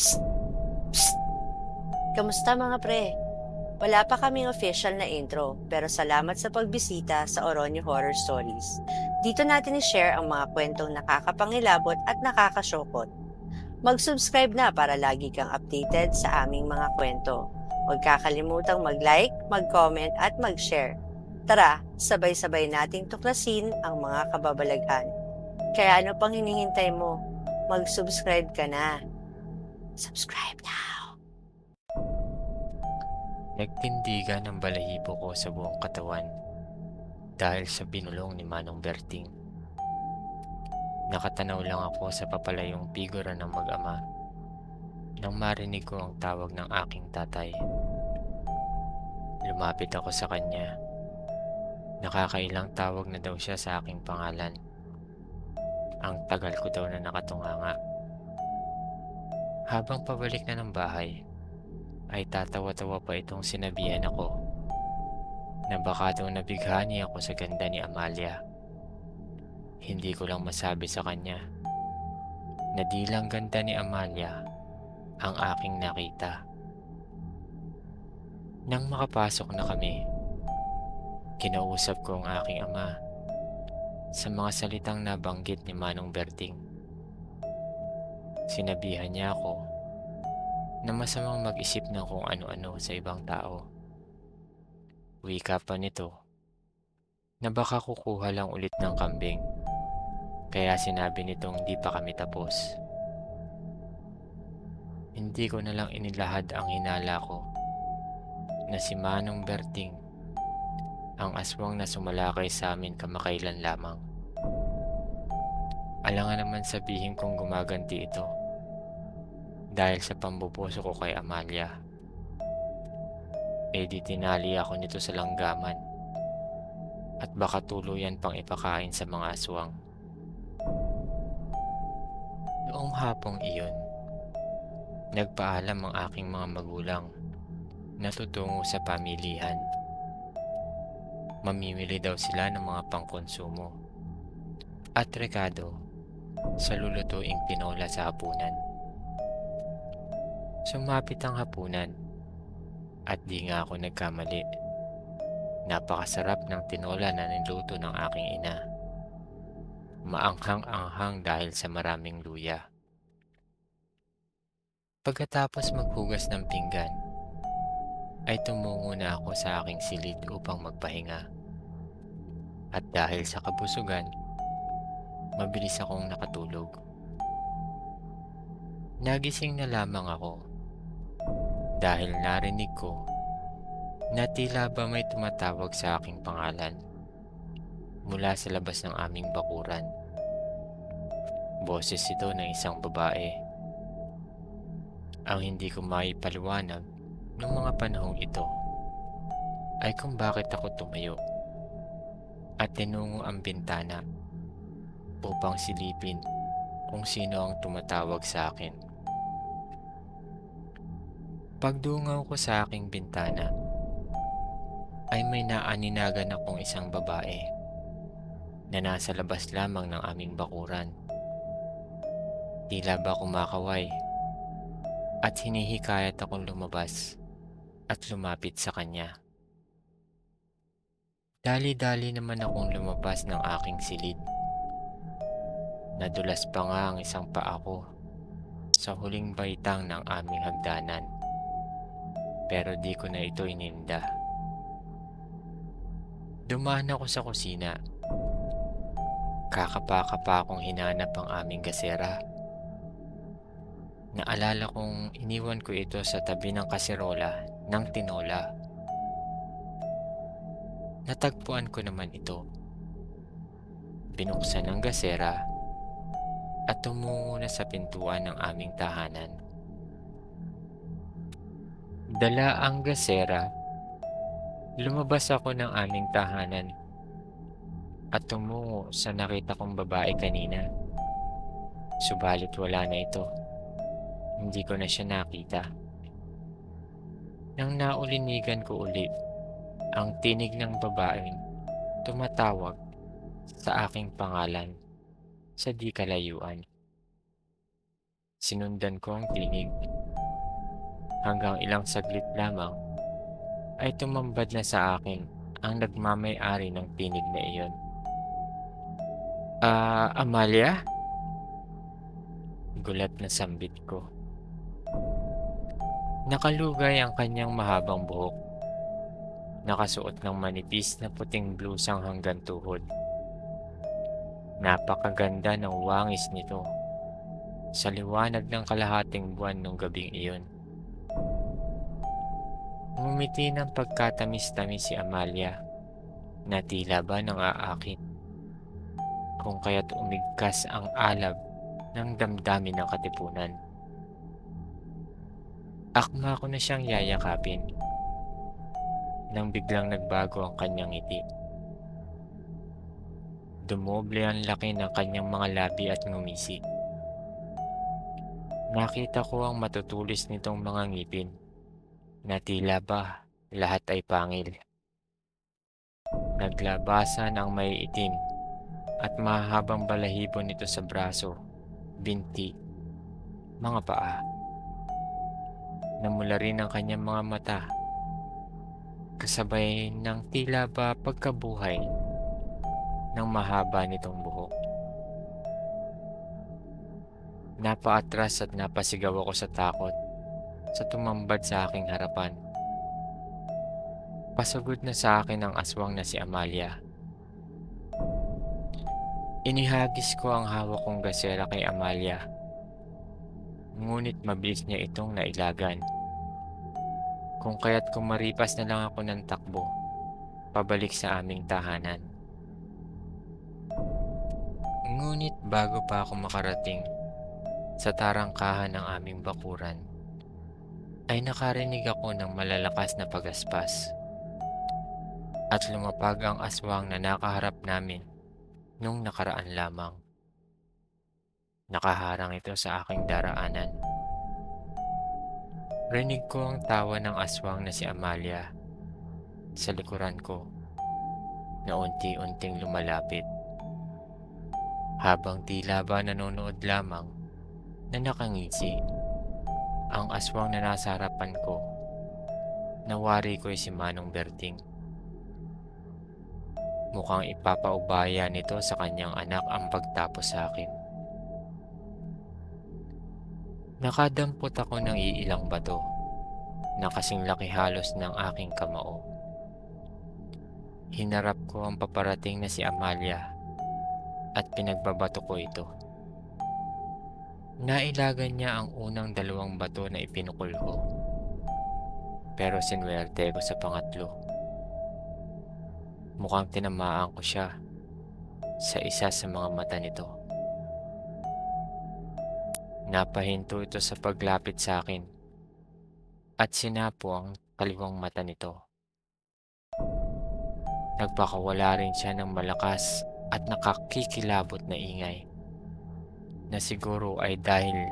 Psst, psst. Kamusta mga pre? Wala pa kaming official na intro, pero salamat sa pagbisita sa Oronio Horror Stories. Dito natin i-share ang mga kwentong nakakapangilabot at nakakasyokot. Mag-subscribe na para lagi kang updated sa aming mga kwento. Huwag kakalimutang mag-like, mag-comment at mag-share. Tara, sabay-sabay nating tuklasin ang mga kababalaghan. Kaya ano pang hinihintay mo? Mag-subscribe ka na. Subscribe now. Nagtindigan ang balahibo ko sa buong katawan dahil sa binulong ni Manong Berting. Nakatanaw lang ako sa papalayong figura ng mag-ama nang marinig ko ang tawag ng aking tatay. Lumapit ako sa kanya. Nakakailang tawag na daw siya sa aking pangalan. Ang tagal ko daw na nakatunganga. Habang pabalik na ng bahay, ay tatawa-tawa pa itong sinabihan ako na baka daw nabighani ako sa ganda ni Amalia. Hindi ko lang masabi sa kanya na di lang ganda ni Amalia ang aking nakita. Nang makapasok na kami, kinausap ko ang aking ama sa mga salitang nabanggit ni Manong Berting. Sinabihan niya ako na masamang mag-isip ng kung ano-ano sa ibang tao. Wika pa nito na baka kukuha lang ulit ng kambing, kaya sinabi nitong di pa kami tapos. Hindi ko na lang inilahad ang hinala ko na si Manong Berting ang aswang na sumalakay sa amin kamakailan lamang. Alangan naman sabihin kong gumaganti ito dahil sa pamboboso ko kay Amalia. E di tinali ako nito sa langgaman at baka tuluyan pang ipakain sa mga aswang. Noong hapong iyon, nagpaalam ang aking mga magulang na tutungo sa pamilihan. Mamimili daw sila ng mga pangkonsumo at rekado sa lulutuing tinola sa hapunan. Sumapit ang hapunan at di nga ako nagkamali. Napakasarap ng tinola na niluto ng aking ina. Maanghang-anghang dahil sa maraming luya. Pagkatapos maghugas ng pinggan, ay tumungo na ako sa aking silid upang magpahinga. At dahil sa kabusugan, mabilis akong nakatulog. Nagising na lamang ako dahil narinig ko na tila ba may tumatawag sa aking pangalan mula sa labas ng aming bakuran. Boses ito ng isang babae. Ang hindi ko maipaliwanag noong mga panahong ito ay kung bakit ako tumayo at tinungo ang bintana upang silipin kung sino ang tumatawag sa akin. Pagdungaw ko sa aking bintana ay may naaninagan akong isang babae na nasa labas lamang ng aming bakuran. Tila ba kumakaway at hinihikayat akong lumabas at lumapit sa kanya. Dali-dali naman akong lumabas ng aking silid. Nadulas pa nga ang isang paa ko sa huling baitang ng aming hagdanan, pero di ko na ito ininda. Dumaan ako sa kusina. Kakapa-kapa akong hinanap ang aming gasera. Naalala kong iniwan ko ito sa tabi ng kaserola ng tinola. Natagpuan ko naman ito. Binuksan ang gasera at tumungo na sa pintuan ng aming tahanan. Dala ang gasera. Lumabas ako ng aming tahanan at tumungo sa nakita kong babae kanina. Subalit wala na ito. Hindi ko na siya nakita. Nang naulinigan ko ulit ang tinig ng babaeng tumatawag sa aking pangalan sa di kalayuan. Sinundan ko ang tinig hanggang ilang saglit lamang ay tumambad na sa akin ang nagmamay-ari ng tinig na iyon. Amalia? Gulat na sambit ko. Nakalugay ang kanyang mahabang buhok. Nakasuot ng manipis na puting blusang hanggang tuhod. Napakaganda ng wangis nito sa liwanag ng kalahating buwan nung gabing iyon. Ngumiti ng pagkatamis-tamis si Amalia na tila ba nang aakit, kung kaya't umigkas ang alab ng damdamin ng katipunan. Akma ko na siyang yayakapin nang biglang nagbago ang kanyang ngiti. Dumoble ang laki ng kanyang mga labi at ngumisi. Nakita ko ang matutulis nitong mga ngipin na tila ba lahat ay pangil. Naglabasan ang may itim at mahabang balahibo nito sa braso, binti, mga paa. Namula rin ang kanyang mga mata, kasabay ng tila ba pagkabuhay ng mahaba nitong buhok. Napaatras at napasigaw ako sa takot sa tumambad sa aking harapan. Pasagod na sa akin ang aswang na si Amalia. Inihagis ko ang hawak kong gasera kay Amalia, ngunit mabilis niya itong nailagan. Kung kaya't kumaripas na lang ako ng takbo, pabalik sa aming tahanan. Ngunit bago pa ako makarating sa tarangkahan ng aming bakuran, ay nakarinig ako ng malalakas na pagaspas. At lumapag ang aswang na nakaharap namin nung nakaraan lamang. Nakaharang ito sa aking daraanan. Rinig ko ang tawa ng aswang na si Amalia sa likuran ko na unti-unting lumalapit. Habang tila ba nanonood lamang na nakangisi, ang aswang na nasa harapan ko, nawari ko'y si Manong Berting. Mukhang ipapaubaya nito sa kanyang anak ang pagtapos sa akin. Nakadampot ako ng iilang bato na kasing laki halos ng aking kamao. Hinarap ko ang paparating na si Amalia at pinagbabato ko ito. Nailagan niya ang unang 2 bato na ipinukol ko, pero sinuwerte ko sa pangatlo. Mukhang tinamaan ko siya sa isa sa mga mata nito. Napahinto ito sa paglapit sa akin at sinapo ang kaliwang mata nito. Nagpakawala rin siya ng malakas at nakakikilabot na ingay na siguro ay dahil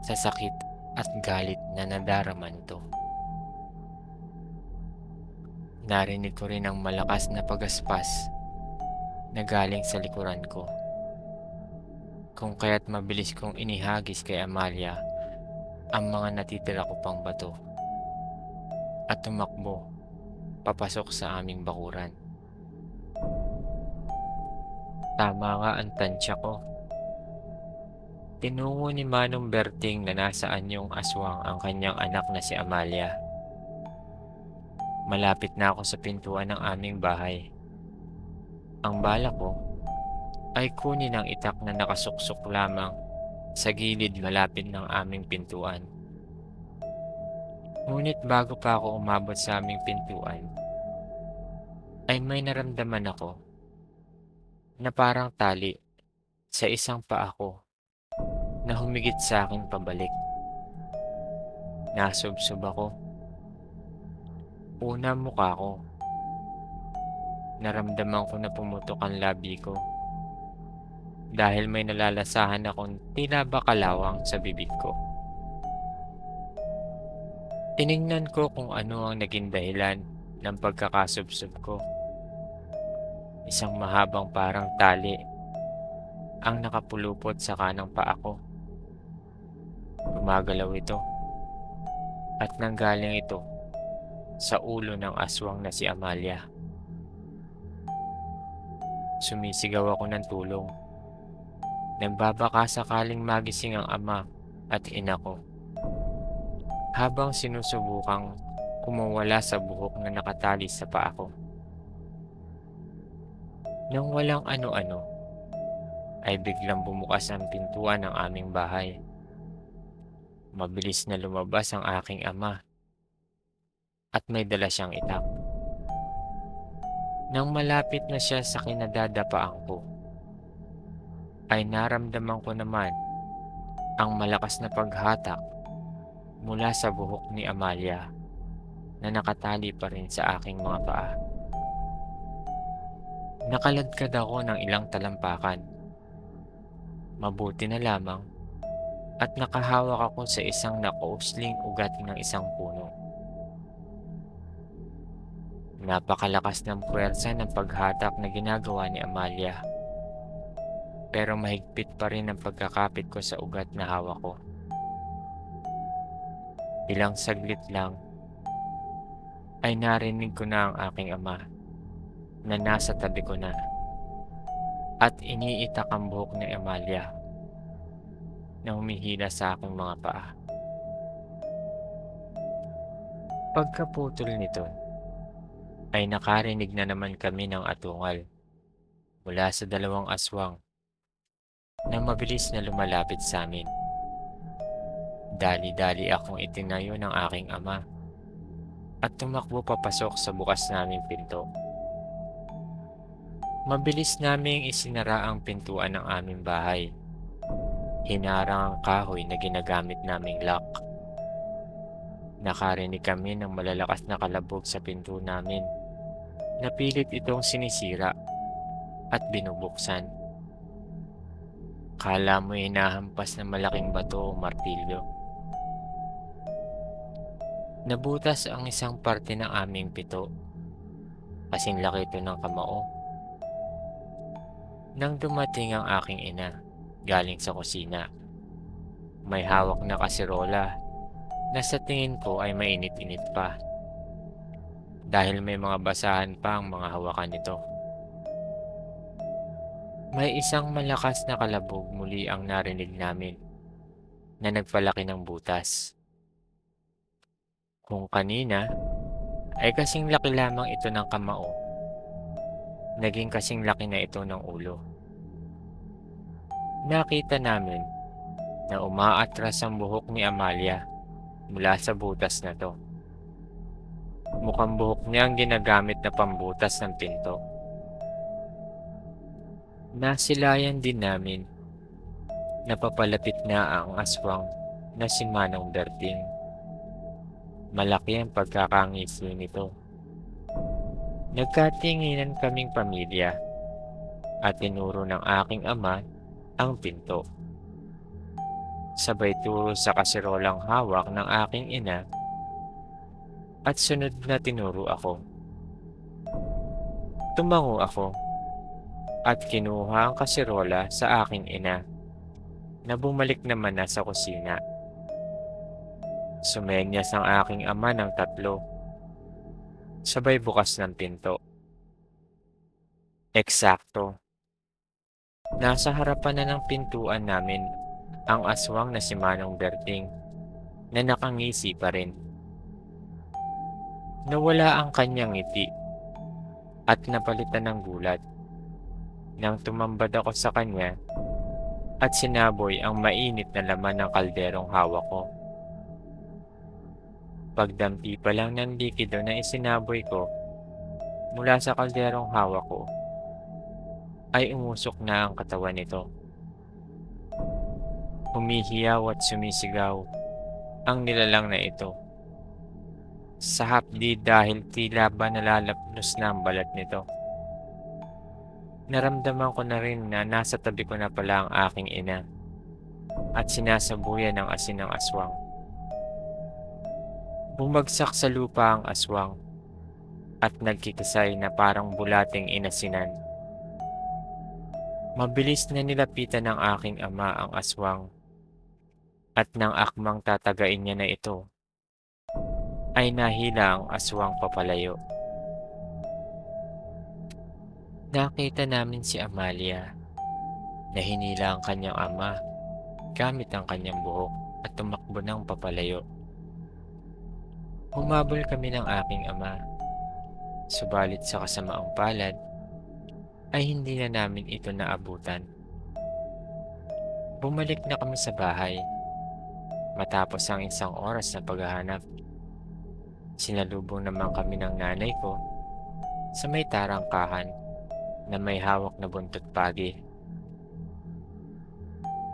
sa sakit at galit na nadarama nito. Narinig ko rin ang malakas na pagaspas na galing sa likuran ko, kung kaya't mabilis kong inihagis kay Amalia ang mga natitira ko pang bato at tumakbo papasok sa aming bakuran. Tama nga ang tansya ko. Tinungo ni Manong Berting na nasa anyong aswang ang kanyang anak na si Amalia. Malapit na ako sa pintuan ng aming bahay. Ang bala ko ay kunin ang itak na nakasuksok lamang sa gilid malapit ng aming pintuan. Ngunit bago pa ako umabot sa aming pintuan, ay may naramdaman ako na parang tali sa isang paa ko na humigit sa akin pabalik. Nasubsob ako. Una mukha ko. Naramdaman ko na pumutok ang labi ko dahil may nalalasahan akong tila ba kalawang sa bibig ko. Tiningnan ko kung ano ang naging dahilan ng pagkakasubsob ko. Isang mahabang parang tali ang nakapulupot sa kanang paa ko. Gumagalaw ito at nanggaling ito sa ulo ng aswang na si Amalia. Sumisigaw ako ng tulong. Nagbabaka sakaling magising ang ama at ina ko, habang sinusubukang kumawala sa buhok na nakatali sa paa ko. Nang walang ano-ano, ay biglang bumukas ang pintuan ng aming bahay. Mabilis na lumabas ang aking ama at may dala siyang itak. Nang malapit na siya sa kinadadapaan ko, ay naramdaman ko naman ang malakas na paghatak mula sa buhok ni Amalia na nakatali pa rin sa aking mga paa. Nakaladkad ako ng ilang talampakan. Mabuti na lamang at nakahawak ako sa isang nakausling ugat ng isang puno. Napakalakas ng puwersa ng paghatak na ginagawa ni Amalia, pero mahigpit pa rin ang pagkakapit ko sa ugat na hawak ko. Ilang saglit lang ay narinig ko na ang aking ama na nasa tabi ko na at iniitak ang buhok ni Amalia na humihila sa aking mga paa. Pagkaputol nito ay nakarinig na naman kami ng atungal mula sa dalawang aswang na mabilis na lumalapit sa amin. Dali-dali akong itinayo ng aking ama at tumakbo papasok sa bukas naming pinto. Mabilis naming isinara ang pintuan ng aming bahay. Hinarang ang kahoy na ginagamit naming lock. Nakarinig kami ng malalakas na kalabog sa pinto namin. Napilit itong sinisira at binubuksan. Kala mo hinahampas ng malaking bato o martilyo. Nabutas ang isang parte ng aming pito. Kasing laki ito ng kamao. Nang dumating ang aking ina galing sa kusina, may hawak na kasirola na sa tingin ko ay mainit-init pa dahil may mga basahan pa ang mga hawakan nito. May isang malakas na kalabog muli ang narinig namin na nagpalaki ng butas. Kung kanina ay kasing laki lamang ito ng kamao, naging kasing laki na ito ng ulo. Nakita namin na umaatras ang buhok ni Amalia mula sa butas na to. Mukhang buhok niya ang ginagamit na pambutas ng pinto. Nasilayan din namin na papalapit na ang aswang na si Manong Berting. Malaki ang pagkakangisi nito. Nagkatinginan kaming pamilya at tinuro ng aking ama ang pinto. Sabay turo sa kasirolang hawak ng aking ina at sunod na tinuro ako. Tumango ako at kinuha ang kasirola sa aking ina na bumalik naman na sa kusina. Sumenyas ang aking ama ng 3. Sabay bukas ng pinto. Eksakto. Nasa harapan na ng pintuan namin ang aswang na si Manong Berting na nakangisi pa rin. Nawala ang kanyang ngiti at napalitan ng gulat nang tumambad ako sa kanya at sinaboy ang mainit na laman ng kalderong hawak ko. Pagdampi pa lang ng likido na isinaboy ko mula sa kalderong hawak ko, ay umusok na ang katawan nito. Humihiyaw at sumisigaw ang nilalang na ito. Sa hapdi dahil tila ba nalalapnos na ang balat nito. Naramdaman ko na rin na nasa tabi ko na pala ang aking ina at sinasabuyan ng asin ng aswang. Bumagsak sa lupa ang aswang at nagkikisay na parang bulating inasinan. Mabilis na nilapitan ng aking ama ang aswang at nang akmang tatagain niya na ito, ay nahila ang aswang papalayo. Nakita namin si Amalia na hinila ang kanyang ama gamit ang kanyang buhok at tumakbo ng papalayo. Humabol kami ng aking ama, subalit sa kasamaang palad ay hindi na namin ito naabutan. Bumalik na kami sa bahay matapos ang isang oras na paghahanap. Sinalubong naman kami ng nanay ko sa may tarangkahan na may hawak na buntot pagi.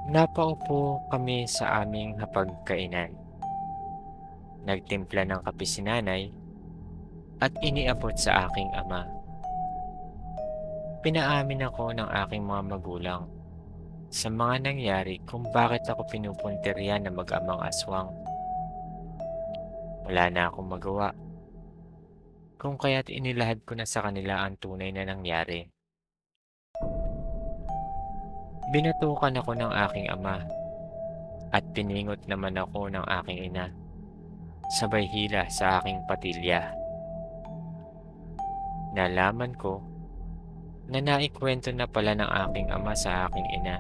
Napaupo kami sa aming hapagkainan. Nagtimpla ng kape si nanay at iniabot sa aking ama. Pinaamin ako ng aking mga magulang sa mga nangyari kung bakit ako pinupuntirya na mag-amang aswang. Wala na akong magawa, kung kaya't inilahad ko na sa kanila ang tunay na nangyari. Binatukan ako ng aking ama at piningot naman ako ng aking ina, sabay hila sa aking patilya. Nalaman ko na naikwento na pala ng aking ama sa aking ina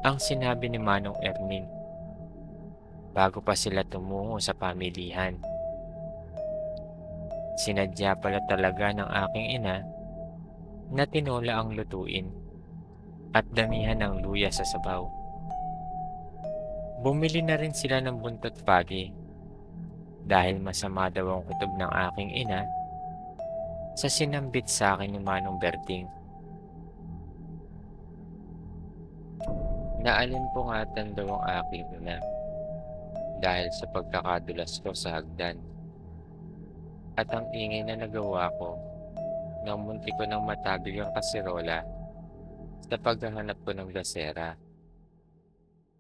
ang sinabi ni Manong Erning bago pa sila tumungo sa pamilihan. Sinadya pala talaga ng aking ina na tinola ang lutuin at damihan ng luya sa sabaw. Bumili na rin sila ng buntot pagi dahil masama daw ang kutob ng aking ina sa sinambit sa akin ni Manong Berting. Naalin po ngatan daw ang aking ina dahil sa pagkakadulas ko sa hagdan at ang ingay na nagawa ko nang munti ko ng matabig ang kasirola sa paghahanap ko ng gasera.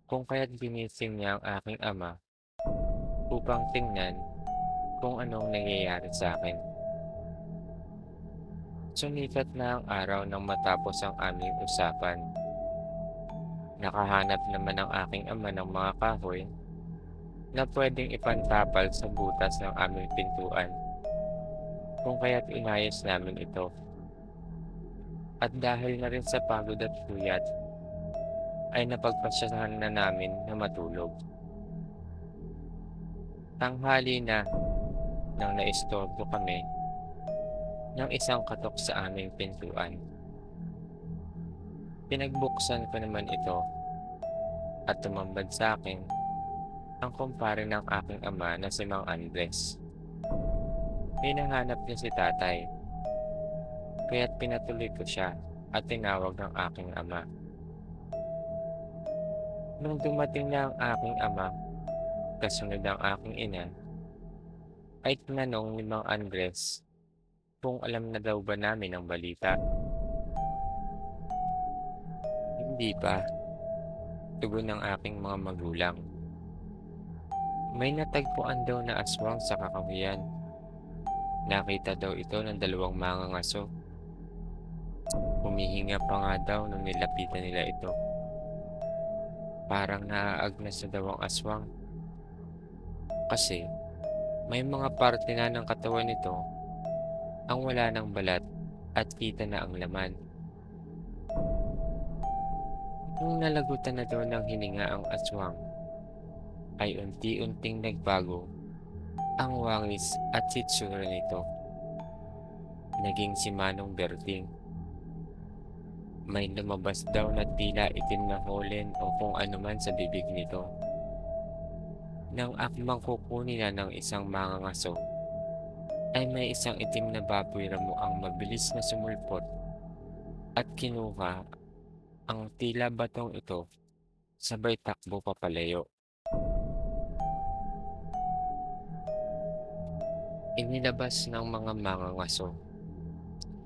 Kung kaya't ginising niya ang aking ama upang tingnan kung anong nangyayari sa akin. Sumikat na ang araw nang matapos ang aming usapan. Nakahanap naman ang aking ama ng mga kahoy na pwedeng ipantapal sa butas ng aming pintuan. Kung kaya't inayos namin ito. At dahil na rin sa pagod at puyat, ay napagpasyahan na namin na matulog. Tanghali na nang naistorbo kami ng isang katok sa aming pintuan. Pinagbuksan ko naman ito at tumambad sa akin ang kumpare ng aking ama na si Mang Andres. Hinahanap niya si tatay, kaya't pinatuloy ko siya at tinawag ng aking ama. Nung dumating na ang aking ama, kasunod ang aking ina, ay tinanong ni Mang Andres kung alam na daw ba namin ang balita. Hindi pa, tugon ng aking mga magulang. May natagpuan daw na aswang sa kakahuyan. Nakita daw ito ng 2 mangangaso. Humihinga pa nga daw nung nilapitan nila ito. Parang naaagnas na daw ang aswang. Kasi may mga parte na ng katawan nito ang wala ng balat at kita na ang laman. Nung nalagutan na daw ng hininga ang aswang, ay unti-unting nagbago ang wangis at hitsura nito. Naging si Manong Berting. May lumabas daw na tila itim na holen o kung anuman sa bibig nito. Nang akmang kukunin na ng isang mangangaso, ay may isang itim na baboy ramo ang mabilis na sumulpot at kinuha ang tila batong ito sabay takbo papalayo. Inilabas ng mga mangangaso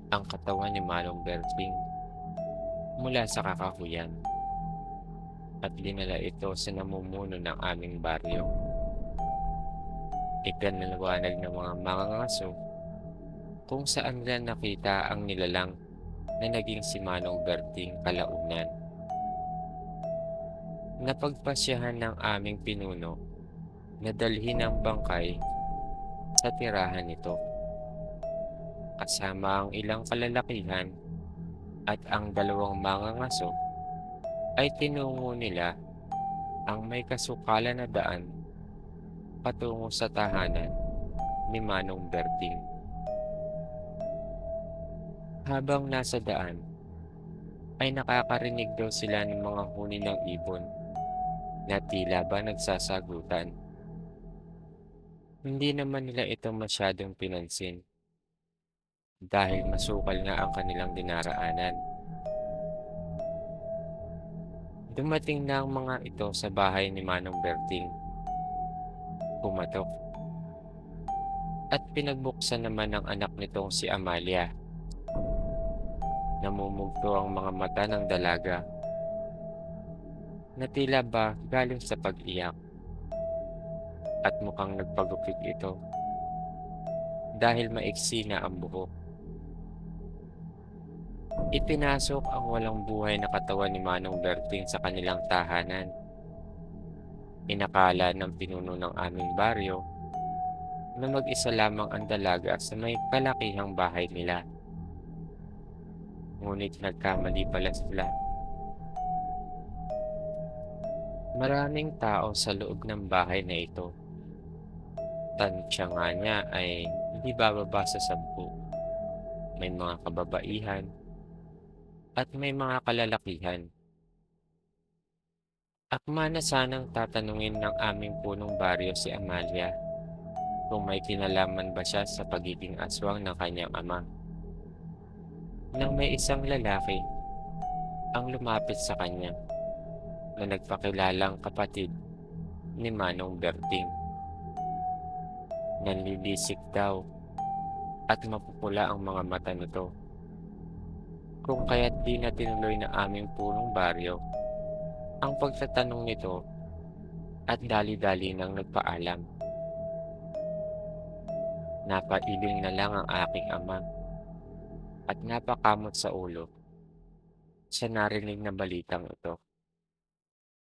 ang katawan ni Manong Berting mula sa kakahuyan at dinala ito sa namumuno ng aming baryo. Ipinaliwanag ng mga mangangaso kung saan nila nakita ang nilalang na naging si Manong Berting kalaunan. Napagpasyahan ng aming pinuno na dalhin ang bangkay sa tirahan nito, kasama ang ilang kalalakihan at ang dalawang mangangaso ay tinungo nila ang may kasukalan na daan patungo sa tahanan ni Manong Berting. Habang nasa daan, ay nakakarinig daw sila ng mga huni ng ibon na tila ba nagsasagutan. Hindi naman nila ito masyadong pinansin dahil masukal nga ang kanilang dinaraanan. Dumating na ang mga ito sa bahay ni Manong Berting. Pumatok at pinagbuksan naman ng anak nitong si Amalia. Namumugto ang mga mata ng dalaga na tila ba galing sa pag-iyak at mukhang nagpagupit ito dahil maiksi na ang buhok. Ipinasok ang walang buhay na katawan ni Manong Berting sa kanilang tahanan. Inakala ng pinuno ng aming baryo na mag-isa lamang ang dalaga sa may kalakihang bahay nila. Ngunit nagkamali pala sila. Maraming tao sa loob ng bahay na ito. Tansya nga niya ay hindi bababa sa 10. May mga kababaihan at may mga kalalakihan. Akma na sanang tatanungin ng aming punong baryo si Amalia kung may kinalaman ba siya sa pagiging aswang ng kanyang ama. Nang may isang lalaki ang lumapit sa kanya na nagpakilalang kapatid ni Manong Berting. Nanlilisik daw at mapupula ang mga mata nito. Kung kaya't di na tinuloy ng aming punong baryo ang pagtatanong nito at dali-dali nang nagpaalam. Napailing na lang ang aking ama at napakamot sa ulo sa narinig na balitang ito.